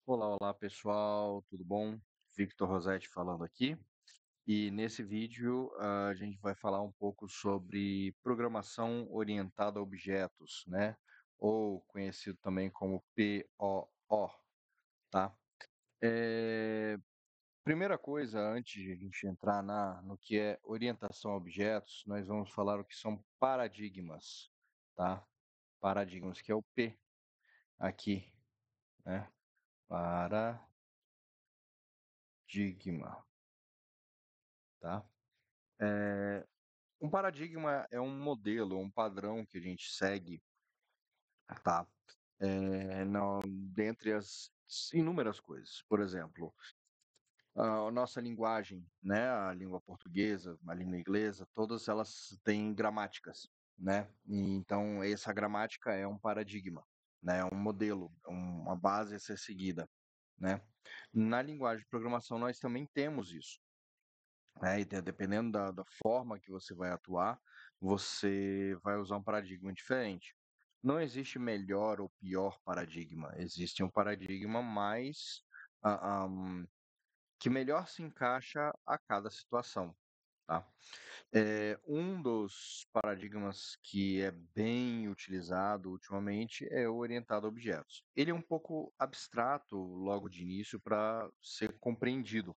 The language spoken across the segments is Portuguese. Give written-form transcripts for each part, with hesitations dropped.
Olá, olá pessoal, tudo bom? Victor Rosetti falando aqui. E nesse vídeo a gente vai falar um pouco sobre programação orientada a objetos, né? Ou conhecido também como POO, tá? É, Primeira coisa, antes de a gente entrar no que é orientação a objetos, nós vamos falar o que são paradigmas, tá? Paradigmas, que é o P aqui, né? Paradigma, tá? Um paradigma é um modelo, um padrão que a gente segue, tá? Dentre as inúmeras coisas. Por exemplo, a nossa linguagem, né? A língua portuguesa, a língua inglesa, todas elas têm gramáticas, né? E então, essa gramática é um paradigma, né? É um modelo, uma base a ser seguida, né? Na linguagem de programação, nós também temos isso. E dependendo da forma que você vai atuar, você vai usar um paradigma diferente. Não existe melhor ou pior paradigma, existe um paradigma mais ah, ah, hum, que melhor se encaixa a cada situação, tá? Um dos paradigmas que é bem utilizado ultimamente é o orientado a objetos. Ele é um pouco abstrato logo de início para ser compreendido,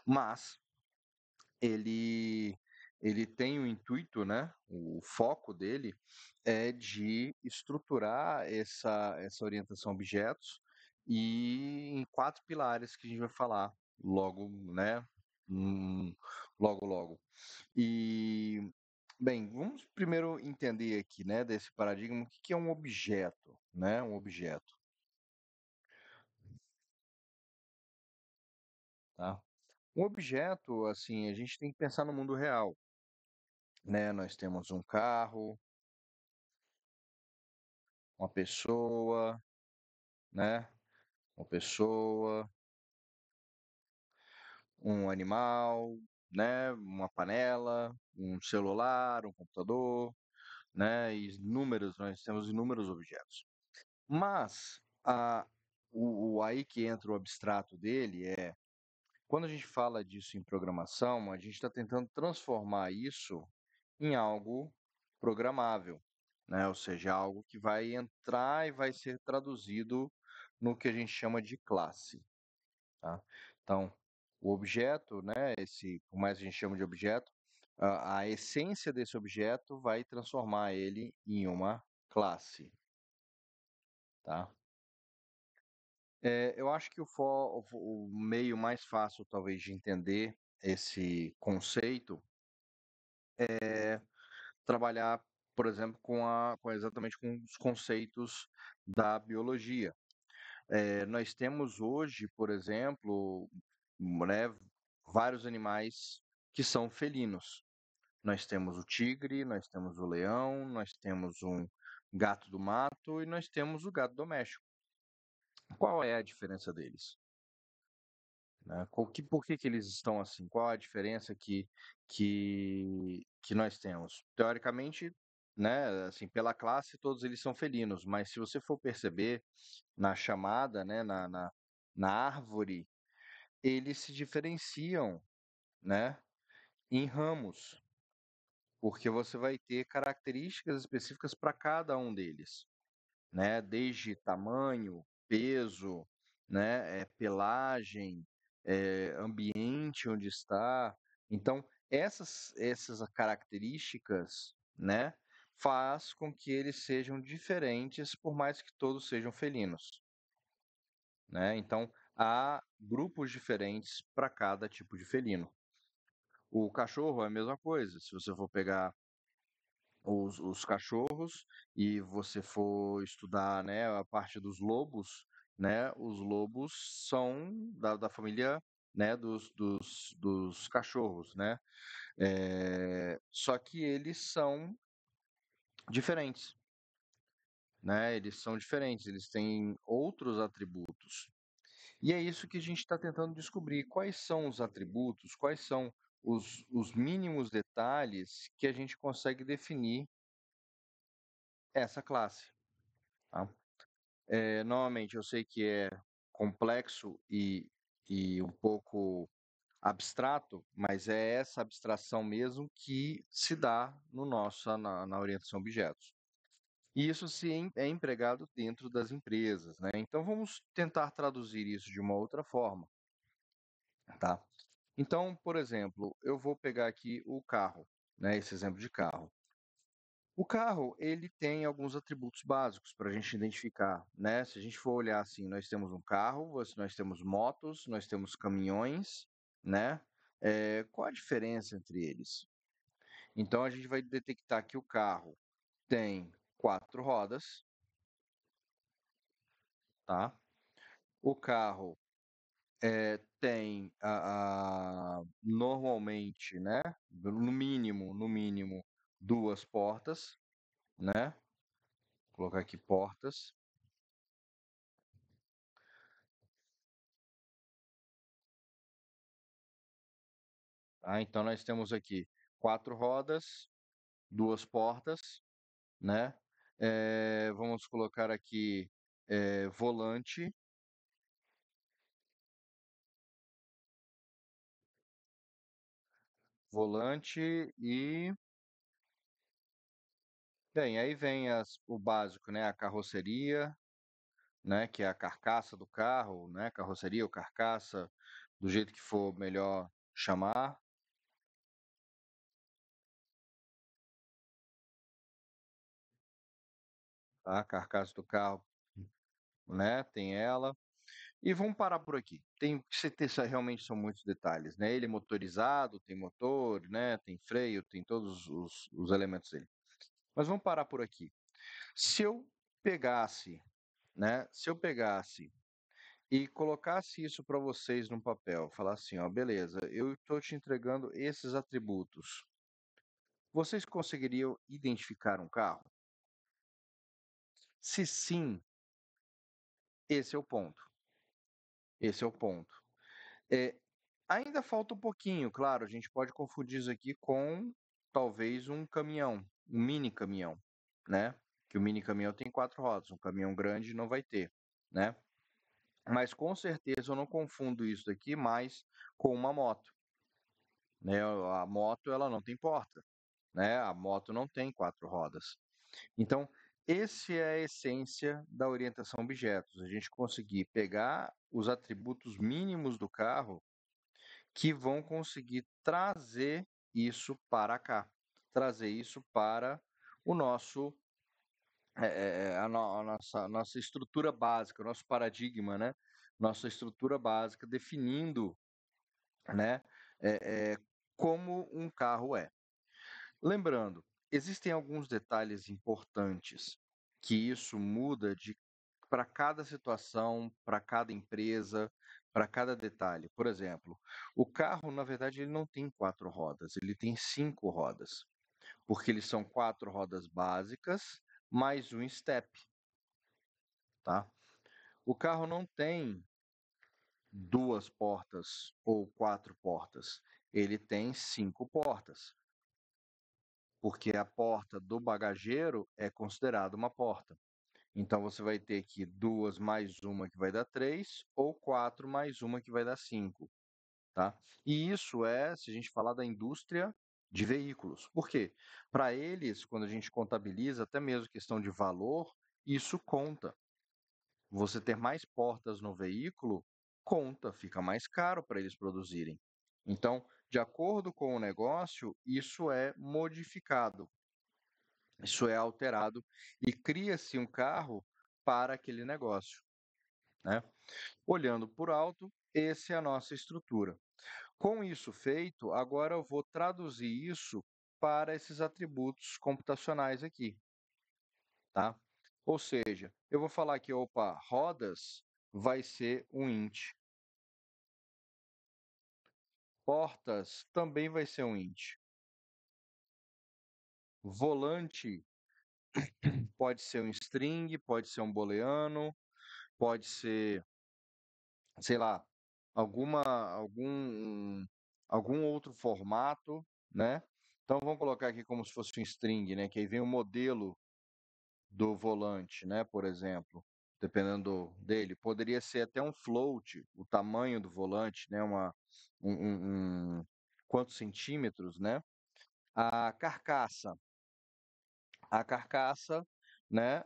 mas ele ele tem o intuito, né, o foco dele é de estruturar essa orientação a objetos e em 4 pilares que a gente vai falar logo, né, hum, logo. E, bem, vamos primeiro entender aqui, né, desse paradigma, o que que é um objeto, né, um objeto, tá? Um objeto, assim, a gente tem que pensar no mundo real, né, nós temos um carro, uma pessoa, né? Uma pessoa, um animal, né? Uma panela, um celular, um computador, né? Nós temos inúmeros objetos. Mas aí que entra o abstrato dele quando a gente fala disso em programação, a gente está tentando transformar isso em algo programável, né? Ou seja, algo que vai entrar e vai ser traduzido no que a gente chama de classe, tá? Então, o objeto, né, por mais que a gente chama de objeto, a essência desse objeto vai transformar ele em uma classe, tá? Eu acho que o meio mais fácil, talvez, de entender esse conceito é trabalhar, por exemplo, exatamente com os conceitos da biologia. Nós temos hoje, por exemplo, né, vários animais que são felinos. Nós temos o tigre, nós temos o leão, nós temos um gato do mato e nós temos o gato doméstico. Qual é a diferença deles? Né? Por que que eles estão assim? Qual a diferença que nós temos? Teoricamente, né, assim, pela classe, todos eles são felinos, mas se você for perceber na chamada, né, na árvore, eles se diferenciam, né, em ramos, porque você vai ter características específicas para cada um deles, né, desde tamanho, peso, né, pelagem, ambiente onde está. Então, essas características, né, faz com que eles sejam diferentes, por mais que todos sejam felinos, né? Então, há grupos diferentes para cada tipo de felino. O cachorro é a mesma coisa. Se você for pegar os cachorros e você for estudar, né, a parte dos lobos, né, os lobos são da família, né, dos cachorros, né? Só que eles são diferentes, né? Eles são diferentes, eles têm outros atributos. E é isso que a gente está tentando descobrir. Quais são os atributos, quais são os mínimos detalhes que a gente consegue definir essa classe, tá? Novamente, eu sei que é complexo e um pouco abstrato, mas é essa abstração mesmo que se dá no nosso, na orientação a objetos. E isso é empregado dentro das empresas, né? Então vamos tentar traduzir isso de uma outra forma, tá? Então, por exemplo, eu vou pegar aqui o carro, né? Esse exemplo de carro. O carro, ele tem alguns atributos básicos para a gente identificar, né? Se a gente for olhar assim, nós temos um carro, nós temos motos, nós temos caminhões, né? Qual a diferença entre eles? Então, a gente vai detectar que o carro tem quatro rodas, tá? O carro tem normalmente, né? No mínimo, duas portas, né? Vou colocar aqui portas. Tá? Então nós temos aqui quatro rodas, duas portas, né? Vamos colocar aqui volante, volante e bem, aí vem o básico, né? A carroceria, né? Que é a carcaça do carro, né? Carroceria ou carcaça, do jeito que for melhor chamar, tá? A carcaça do carro, né? Tem ela. E vamos parar por aqui. Tem que ser, realmente são muitos detalhes, né? Ele é motorizado, tem motor, né? Tem freio, tem todos os elementos dele. Mas vamos parar por aqui. Se eu pegasse, né? Se eu pegasse e colocasse isso para vocês num papel, falar assim, ó, beleza, eu estou te entregando esses atributos. Vocês conseguiriam identificar um carro? Se sim, esse é o ponto. Esse é o ponto. É, ainda falta um pouquinho, claro, a gente pode confundir isso aqui com talvez um caminhão, um mini caminhão, né? Que o mini caminhão tem quatro rodas, um caminhão grande não vai ter, né? Mas com certeza eu não confundo isso aqui mais com uma moto, né? A moto ela não tem porta, né? A moto não tem quatro rodas. Então, esse é a essência da orientação a objetos, a gente conseguir pegar os atributos mínimos do carro que vão conseguir trazer isso para cá, trazer isso para o nosso a nossa estrutura básica, o nosso paradigma, né? Nossa estrutura básica definindo, né? é, é, como um carro é. Lembrando, existem alguns detalhes importantes que isso muda de para cada situação, para cada empresa, para cada detalhe. Por exemplo, o carro, na verdade, ele não tem quatro rodas, ele tem cinco rodas, porque eles são quatro rodas básicas mais um step, tá? O carro não tem duas portas ou quatro portas, ele tem cinco portas, porque a porta do bagageiro é considerada uma porta. Então você vai ter aqui duas mais uma que vai dar três, ou quatro mais uma que vai dar cinco, tá? E isso se a gente falar da indústria de veículos. Por quê? Para eles, quando a gente contabiliza, até mesmo questão de valor, isso conta. Você ter mais portas no veículo conta, fica mais caro para eles produzirem. Então, de acordo com o negócio, isso é modificado. Isso é alterado e cria-se um carro para aquele negócio, né? Olhando por alto, essa é a nossa estrutura. Com isso feito, agora eu vou traduzir isso para esses atributos computacionais aqui, tá? Ou seja, eu vou falar que, opa, rodas vai ser um int. Portas também vai ser um int. Volante pode ser um string, pode ser um booleano, pode ser, sei lá, algum outro formato, né? Então vamos colocar aqui como se fosse um string, né? Que aí vem o modelo do volante, né? Por exemplo, dependendo dele. Poderia ser até um float, o tamanho do volante, né? Quantos centímetros, né? A carcaça. A carcaça, né?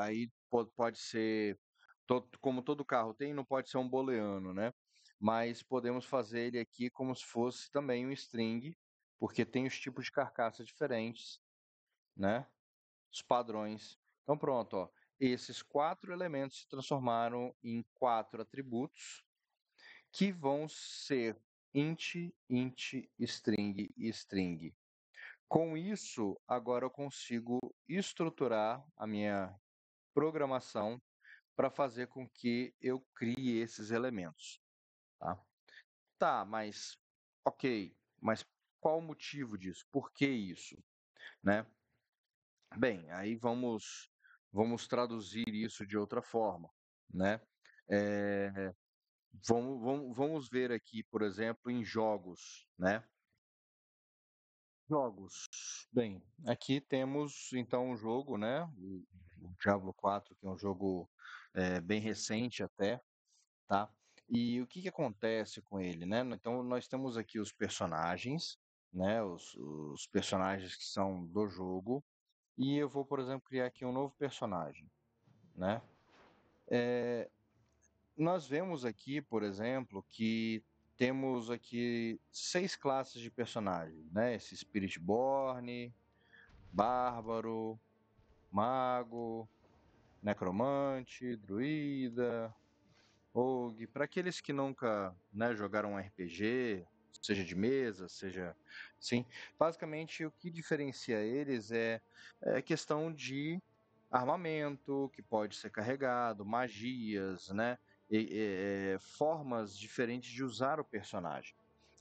Aí pode ser, como todo carro tem, não pode ser um booleano, né? Mas podemos fazer ele aqui como se fosse também um string, porque tem os tipos de carcaça diferentes, né? Os padrões. Então pronto, ó. Esses 4 elementos se transformaram em 4 atributos que vão ser int, int, string e string. Com isso, agora eu consigo estruturar a minha programação para fazer com que eu crie esses elementos, tá? Tá, mas ok, mas qual o motivo disso? Por que isso, né? Bem, aí vamos traduzir isso de outra forma, né? Eh, vamos ver aqui, por exemplo, em jogos, né? Jogos. Bem, aqui temos então um jogo, né? O Diablo 4, que é um jogo bem recente até, tá? E o que que acontece com ele, né? Então nós temos aqui os personagens, né? Os personagens que são do jogo. E eu vou, por exemplo, criar aqui um novo personagem, né? Nós vemos aqui, por exemplo, que temos aqui 6 classes de personagem, né? Esse Spiritborn, Bárbaro, Mago, Necromante, Druida, Rogue. Para aqueles que nunca, né, jogaram um RPG, seja de mesa, seja sim, basicamente o que diferencia eles é questão de armamento que pode ser carregado, magias, né, formas diferentes de usar o personagem,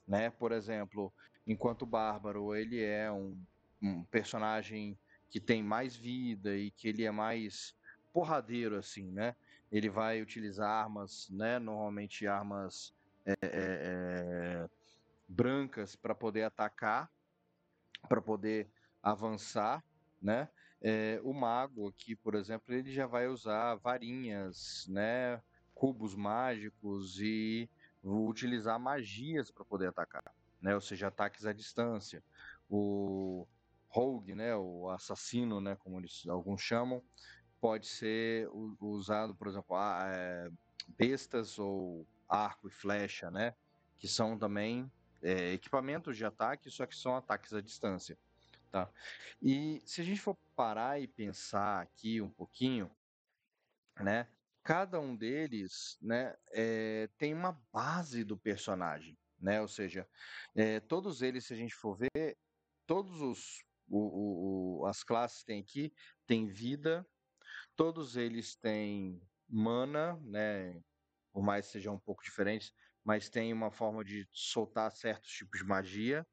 né? Por exemplo, enquanto o Bárbaro ele é um personagem que tem mais vida e que ele é mais porradeiro assim, né? Ele vai utilizar armas, né? Normalmente armas brancas para poder atacar, para poder avançar, né? O mago aqui, por exemplo, ele já vai usar varinhas, né? Cubos mágicos e utilizar magias para poder atacar, né? Ou seja, ataques à distância. O rogue, né? O assassino, né? Como alguns chamam, pode ser usado, por exemplo, bestas ou arco e flecha, né? Que são também equipamentos de ataque, só que são ataques à distância, tá? E se a gente for parar e pensar aqui um pouquinho, né? Cada um deles, né, tem uma base do personagem, né? Ou seja, todos eles, se a gente for ver, todos as classes têm aqui, tem vida, todos eles têm mana, né? Por mais que sejam um pouco diferentes, mas tem uma forma de soltar certos tipos de magia.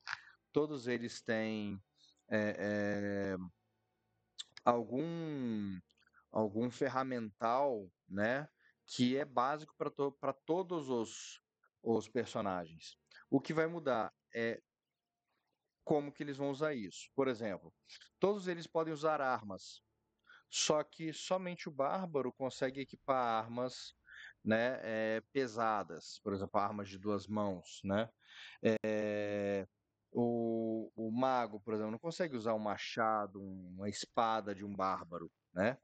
Todos eles têm algum ferramental, né, que é básico para todos os personagens. O que vai mudar é como que eles vão usar isso. Por exemplo, todos eles podem usar armas, só que somente o bárbaro consegue equipar armas, né, pesadas, por exemplo, armas de 2 mãos, né? O mago, por exemplo, não consegue usar um machado, uma espada de um bárbaro, né?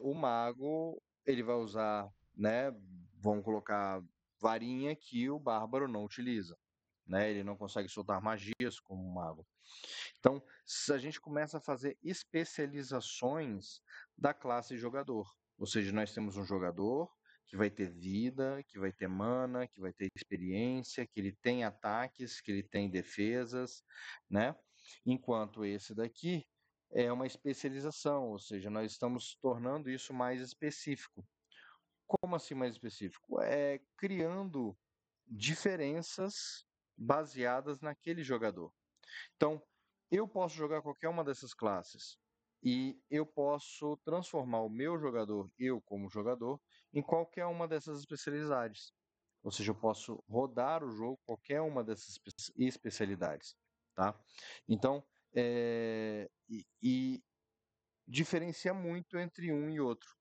O mago, ele vai usar, né? Vamos colocar varinha que o bárbaro não utiliza, né? Ele não consegue soltar magias como um mago. Então, se a gente começa a fazer especializações da classe jogador, ou seja, nós temos um jogador que vai ter vida, que vai ter mana, que vai ter experiência, que ele tem ataques, que ele tem defesas, né? Enquanto esse daqui é uma especialização, ou seja, nós estamos tornando isso mais específico. Como assim mais específico? É criando diferenças baseadas naquele jogador. Então, eu posso jogar qualquer uma dessas classes e eu posso transformar o meu jogador, eu como jogador, em qualquer uma dessas especialidades. Ou seja, eu posso rodar o jogo qualquer uma dessas especialidades, tá? Então, e diferencia muito entre um e outro.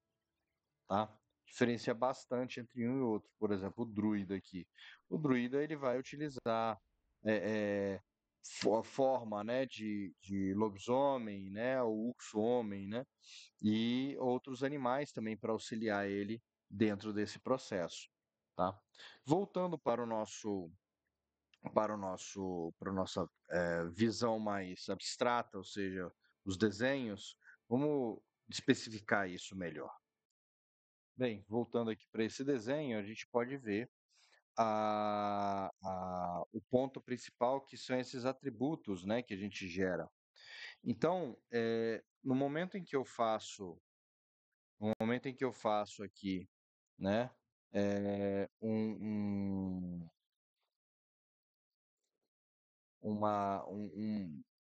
tá? Diferencia bastante entre um e outro. Por exemplo, o druida aqui. O druida ele vai utilizar a forma, né, de lobisomem, né, o urso-homem, né, e outros animais também para auxiliar ele dentro desse processo, tá? Voltando para a nossa visão mais abstrata, ou seja, os desenhos, vamos especificar isso melhor. Bem, voltando aqui para esse desenho, a gente pode ver o ponto principal que são esses atributos, né, que a gente gera. Então, no momento em que eu faço, no momento em que eu faço aqui, né, um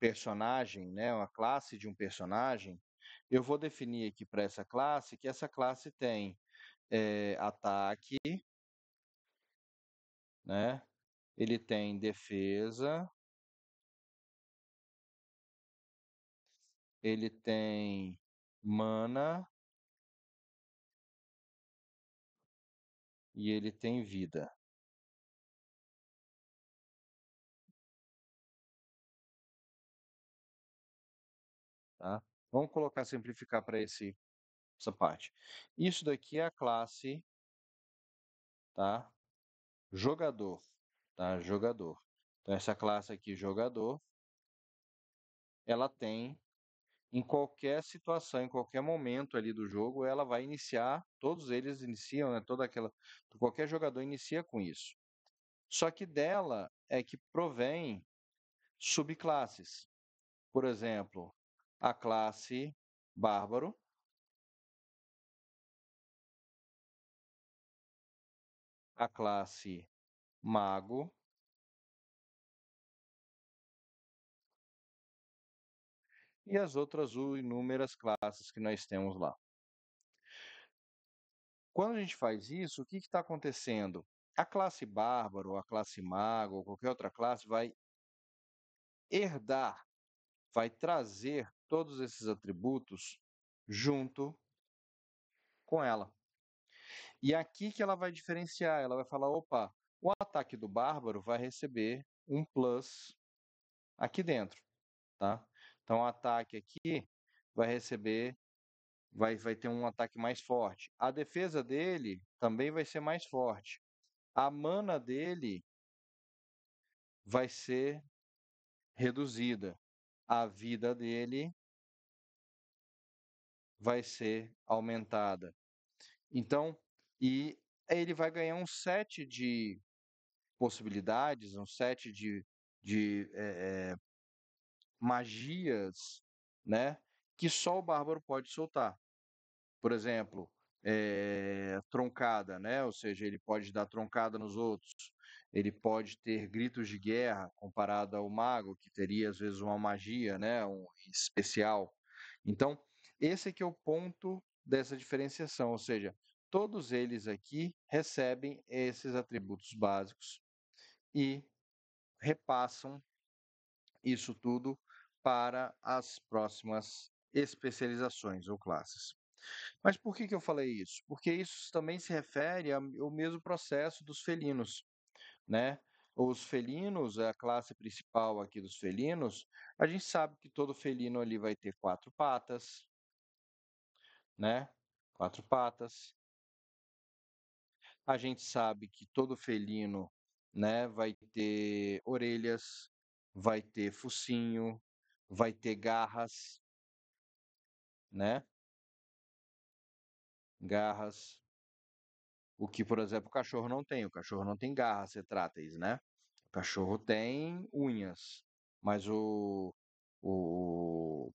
personagem, né, uma classe de um personagem, eu vou definir aqui para essa classe que essa classe tem ataque, né? Ele tem defesa, ele tem mana e ele tem vida, tá? Vamos colocar simplificar para essa parte. Isso daqui é a classe, tá? Jogador, tá? Jogador. Então essa classe aqui, jogador, ela tem em qualquer situação, em qualquer momento ali do jogo, ela vai iniciar, todos eles iniciam, né? Qualquer jogador inicia com isso. Só que dela é que provém subclasses. Por exemplo, a classe bárbaro, a classe mago e as outras inúmeras classes que nós temos lá. Quando a gente faz isso, o que está acontecendo? A classe bárbaro, a classe mago ou qualquer outra classe vai herdar, vai trazer todos esses atributos junto com ela. E aqui que ela vai diferenciar, ela vai falar, opa, o ataque do bárbaro vai receber um plus aqui dentro, tá? Então o ataque aqui vai receber, vai ter um ataque mais forte. A defesa dele também vai ser mais forte. A mana dele vai ser reduzida. A vida dele vai ser aumentada. Então, e ele vai ganhar um set de possibilidades, um set de magias, né, que só o bárbaro pode soltar. Por exemplo, troncada, né, ou seja, ele pode dar troncada nos outros. Ele pode ter gritos de guerra comparado ao mago, que teria às vezes uma magia, né, um especial. Então, esse aqui é o ponto dessa diferenciação, ou seja, todos eles aqui recebem esses atributos básicos e repassam isso tudo para as próximas especializações ou classes. Mas por que eu falei isso? Porque isso também se refere ao mesmo processo dos felinos, né? Os felinos, a classe principal aqui dos felinos, a gente sabe que todo felino ali vai ter quatro patas, né? Quatro patas. A gente sabe que todo felino, né, vai ter orelhas, vai ter focinho, vai ter garras, né? Garras. O que, por exemplo, o cachorro não tem. O cachorro não tem garras retráteis, né? O cachorro tem unhas, mas o, o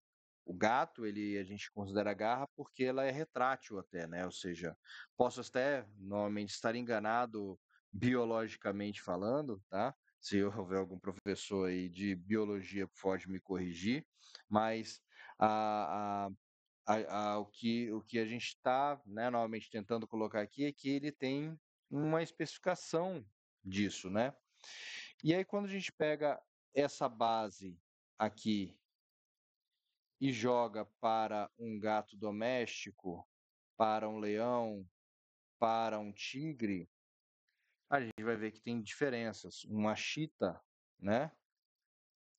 gato, a gente considera garra porque ela é retrátil até, né? Ou seja, posso até normalmente estar enganado biologicamente falando, tá? Se houver algum professor aí de biologia pode me corrigir, mas a, o que a gente está, né, novamente tentando colocar aqui é que ele tem uma especificação disso, né? E aí quando a gente pega essa base aqui e joga para um gato doméstico, para um leão, para um tigre, a gente vai ver que tem diferenças. Uma chita, né?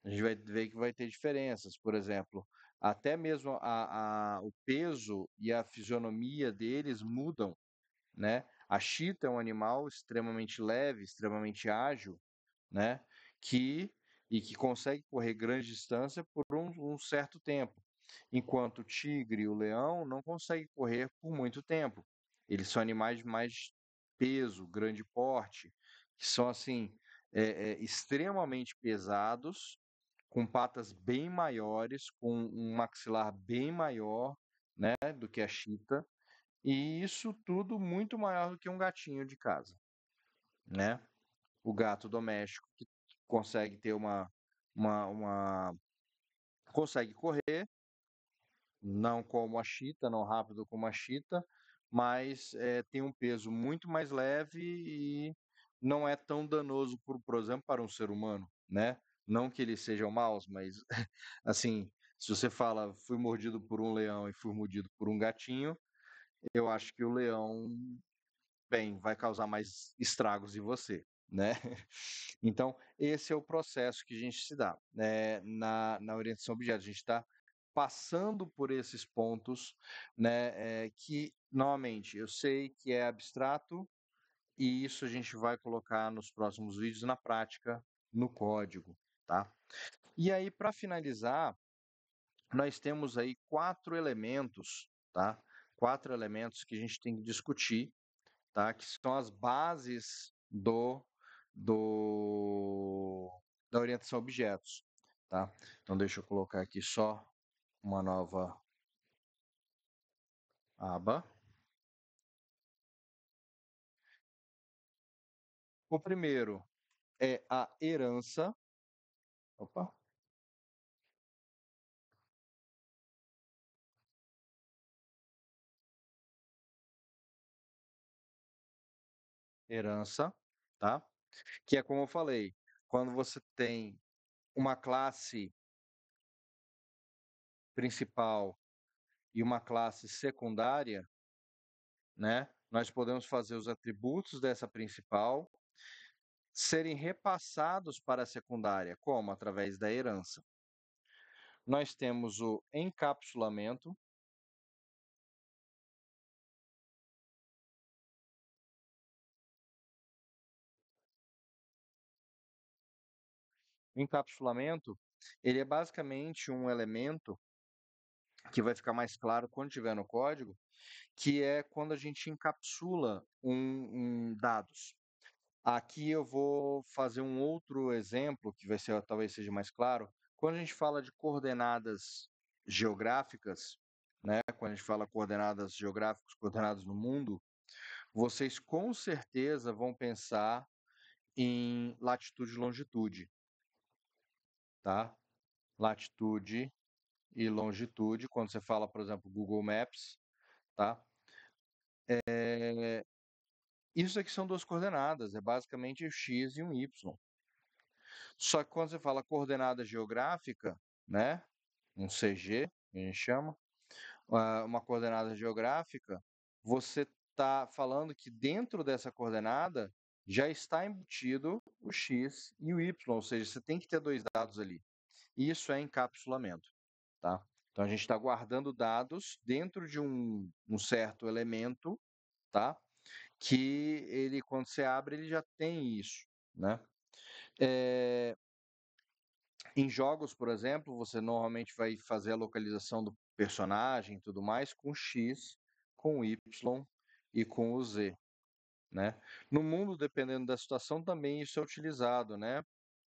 A gente vai ver que vai ter diferenças. Por exemplo, até mesmo o peso e a fisionomia deles mudam, né? A chita é um animal extremamente leve, extremamente ágil, né? Que que consegue correr grande distância por um certo tempo, enquanto o tigre e o leão não conseguem correr por muito tempo. Eles são animais de mais peso, grande porte, que são assim extremamente pesados, com patas bem maiores, com um maxilar bem maior, né, do que a chita, e isso tudo muito maior do que um gatinho de casa, né? O gato doméstico que consegue ter uma consegue correr, não como a chita, não rápido como a chita, mas tem um peso muito mais leve e não é tão danoso, por exemplo, para um ser humano, né? Não que eles sejam maus, mas assim, se você fala fui mordido por um leão e fui mordido por um gatinho, eu acho que o leão, bem, vai causar mais estragos em você, né? Então, esse é o processo que a gente se dá, né, na orientação a objetos. A gente está passando por esses pontos, né, que, novamente, eu sei que é abstrato e isso a gente vai colocar nos próximos vídeos na prática, no código, tá? E aí, para finalizar, nós temos aí quatro elementos, tá? Quatro elementos que a gente tem que discutir, tá? Que são as bases do da orientação a objetos, tá? Então deixa eu colocar aqui só uma nova aba. O primeiro é a herança. Opa, herança, tá? Que é como eu falei, quando você tem uma classe principal e uma classe secundária, né? Nós podemos fazer os atributos dessa principal serem repassados para a secundária, como? Através da herança. Nós temos o encapsulamento. O encapsulamento, ele é basicamente um elemento que vai ficar mais claro quando tiver no código, que é quando a gente encapsula dados. Aqui eu vou fazer um outro exemplo que vai ser, talvez seja mais claro. Quando a gente fala de coordenadas geográficas, né? Quando a gente fala coordenadas geográficas, coordenadas no mundo, vocês com certeza vão pensar em latitude e longitude, tá? Latitude e longitude, quando você fala, por exemplo, Google Maps, tá? Isso aqui são duas coordenadas, é basicamente o x e um y. Só que quando você fala coordenada geográfica, né? Um CG, que a gente chama, uma coordenada geográfica, você está falando que dentro dessa coordenada já está embutido o x e o y, ou seja, você tem que ter dois dados ali. Isso é encapsulamento, tá? Então a gente está guardando dados dentro de um certo elemento, tá? Que ele, quando você abre, ele já tem isso, né? É, em jogos, por exemplo, você normalmente vai fazer a localização do personagem e tudo mais com X, com Y e com o Z, né? No mundo, dependendo da situação, também isso é utilizado, né?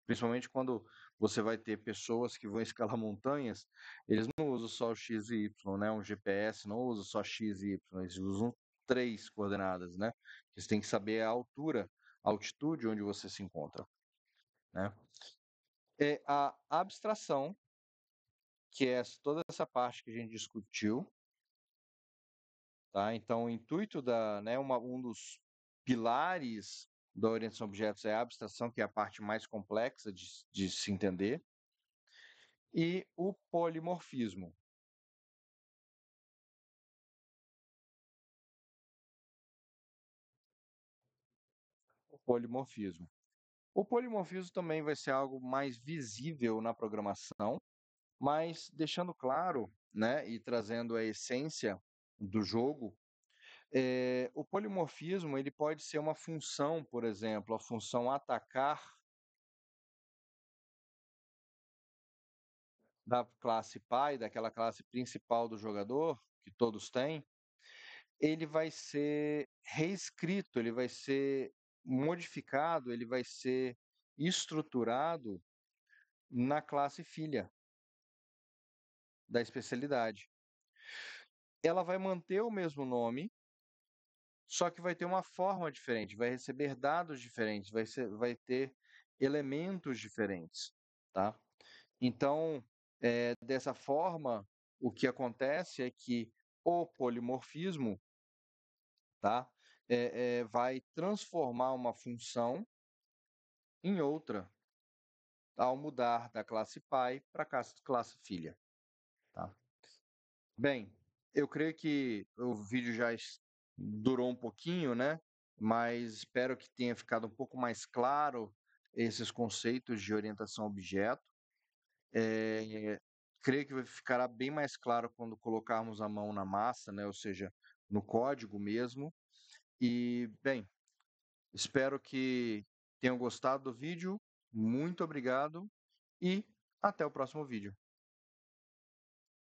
Principalmente quando você vai ter pessoas que vão escalar montanhas, eles não usam só o X e Y, né? Um GPS não usa só X e Y, eles usam três coordenadas, né? Você tem que saber a altura, a altitude onde você se encontra, né? É a abstração, que é toda essa parte que a gente discutiu, tá? Então, o intuito né, um dos pilares da orientação a objetos é a abstração, que é a parte mais complexa de se entender, e o polimorfismo. polimorfismo. O polimorfismo também vai ser algo mais visível na programação, mas deixando claro, né, e trazendo a essência do jogo, o polimorfismo ele pode ser uma função, por exemplo, a função atacar da classe pai, daquela classe principal do jogador, que todos têm, ele vai ser reescrito, ele vai ser modificado, ele vai ser estruturado na classe filha da especialidade. Ela vai manter o mesmo nome, só que vai ter uma forma diferente, vai receber dados diferentes, vai ter elementos diferentes, tá? Então, dessa forma, o que acontece é que o polimorfismo, tá, vai transformar uma função em outra, ao mudar da classe pai para a classe filha, tá? Bem, eu creio que o vídeo durou um pouquinho, né? Mas espero que tenha ficado um pouco mais claro esses conceitos de orientação a objeto. Creio que ficará bem mais claro quando colocarmos a mão na massa, né? Ou seja, no código mesmo. E, bem, espero que tenham gostado do vídeo. Muito obrigado e até o próximo vídeo.